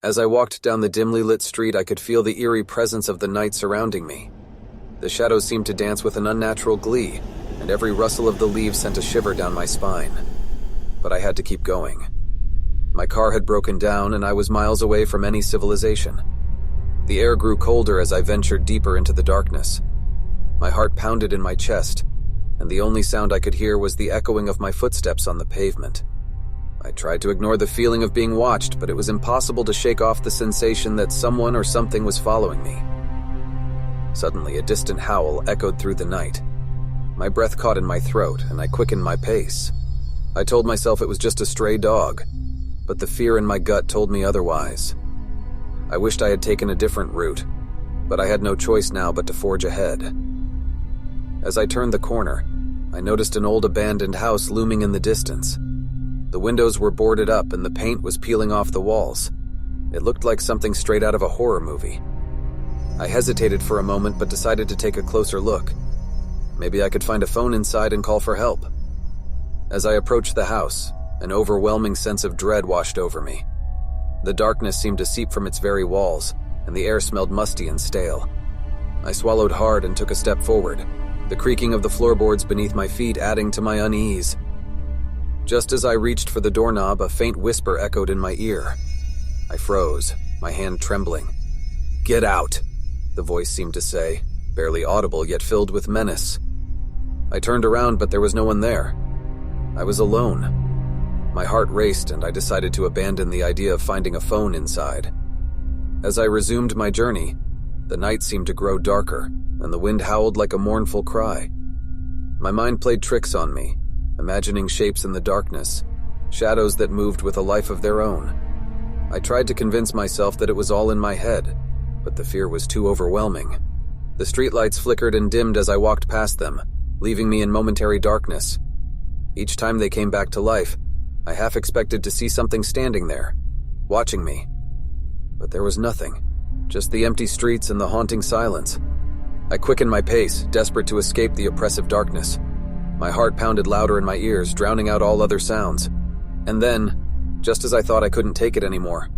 As I walked down the dimly lit street, I could feel the eerie presence of the night surrounding me. The shadows seemed to dance with an unnatural glee, and every rustle of the leaves sent a shiver down my spine. But I had to keep going. My car had broken down, and I was miles away from any civilization. The air grew colder as I ventured deeper into the darkness. My heart pounded in my chest, and the only sound I could hear was the echoing of my footsteps on the pavement. I tried to ignore the feeling of being watched, but it was impossible to shake off the sensation that someone or something was following me. Suddenly, a distant howl echoed through the night. My breath caught in my throat, and I quickened my pace. I told myself it was just a stray dog, but the fear in my gut told me otherwise. I wished I had taken a different route, but I had no choice now but to forge ahead. As I turned the corner, I noticed an old abandoned house looming in the distance. The windows were boarded up and the paint was peeling off the walls. It looked like something straight out of a horror movie. I hesitated for a moment but decided to take a closer look. Maybe I could find a phone inside and call for help. As I approached the house, an overwhelming sense of dread washed over me. The darkness seemed to seep from its very walls, and the air smelled musty and stale. I swallowed hard and took a step forward, the creaking of the floorboards beneath my feet adding to my unease. Just as I reached for the doorknob, a faint whisper echoed in my ear. I froze, my hand trembling. "Get out," the voice seemed to say, barely audible yet filled with menace. I turned around, but there was no one there. I was alone. My heart raced, and I decided to abandon the idea of finding a phone inside. As I resumed my journey, the night seemed to grow darker, and the wind howled like a mournful cry. My mind played tricks on me, imagining shapes in the darkness, shadows that moved with a life of their own. I tried to convince myself that it was all in my head, but the fear was too overwhelming. The streetlights flickered and dimmed as I walked past them, leaving me in momentary darkness. Each time they came back to life, I half expected to see something standing there, watching me. But there was nothing, just the empty streets and the haunting silence. I quickened my pace, desperate to escape the oppressive darkness. My heart pounded louder in my ears, drowning out all other sounds. And then, just as I thought I couldn't take it anymore,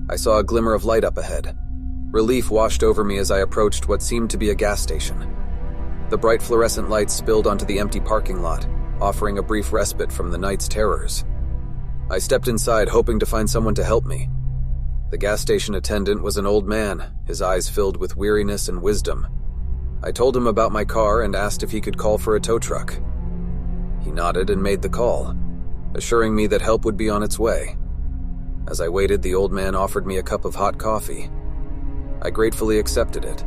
I saw a glimmer of light up ahead. Relief washed over me as I approached what seemed to be a gas station. The bright fluorescent lights spilled onto the empty parking lot, offering a brief respite from the night's terrors. I stepped inside, hoping to find someone to help me. The gas station attendant was an old man, his eyes filled with weariness and wisdom. I told him about my car and asked if he could call for a tow truck. He nodded and made the call, assuring me that help would be on its way. As I waited, the old man offered me a cup of hot coffee. I gratefully accepted it,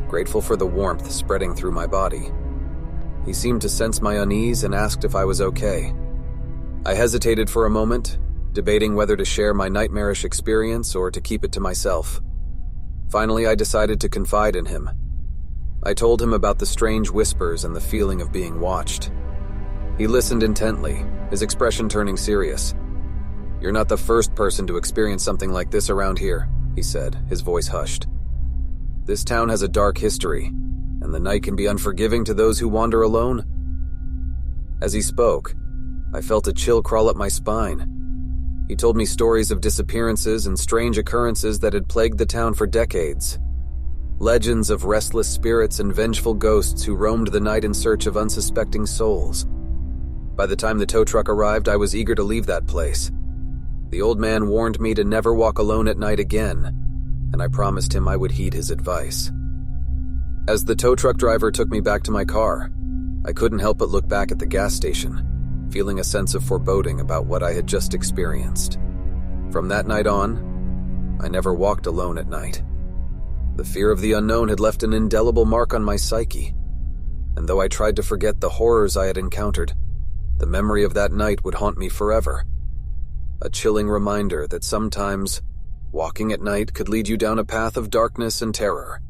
grateful for the warmth spreading through my body. He seemed to sense my unease and asked if I was okay. I hesitated for a moment, debating whether to share my nightmarish experience or to keep it to myself. Finally, I decided to confide in him. I told him about the strange whispers and the feeling of being watched. He listened intently, his expression turning serious. "You're not the first person to experience something like this around here," he said, his voice hushed. "This town has a dark history, and the night can be unforgiving to those who wander alone." As he spoke, I felt a chill crawl up my spine. He told me stories of disappearances and strange occurrences that had plagued the town for decades. Legends of restless spirits and vengeful ghosts who roamed the night in search of unsuspecting souls. By the time the tow truck arrived, I was eager to leave that place. The old man warned me to never walk alone at night again, and I promised him I would heed his advice. As the tow truck driver took me back to my car, I couldn't help but look back at the gas station, feeling a sense of foreboding about what I had just experienced. From that night on, I never walked alone at night. The fear of the unknown had left an indelible mark on my psyche, and though I tried to forget the horrors I had encountered, the memory of that night would haunt me forever. A chilling reminder that sometimes walking at night could lead you down a path of darkness and terror.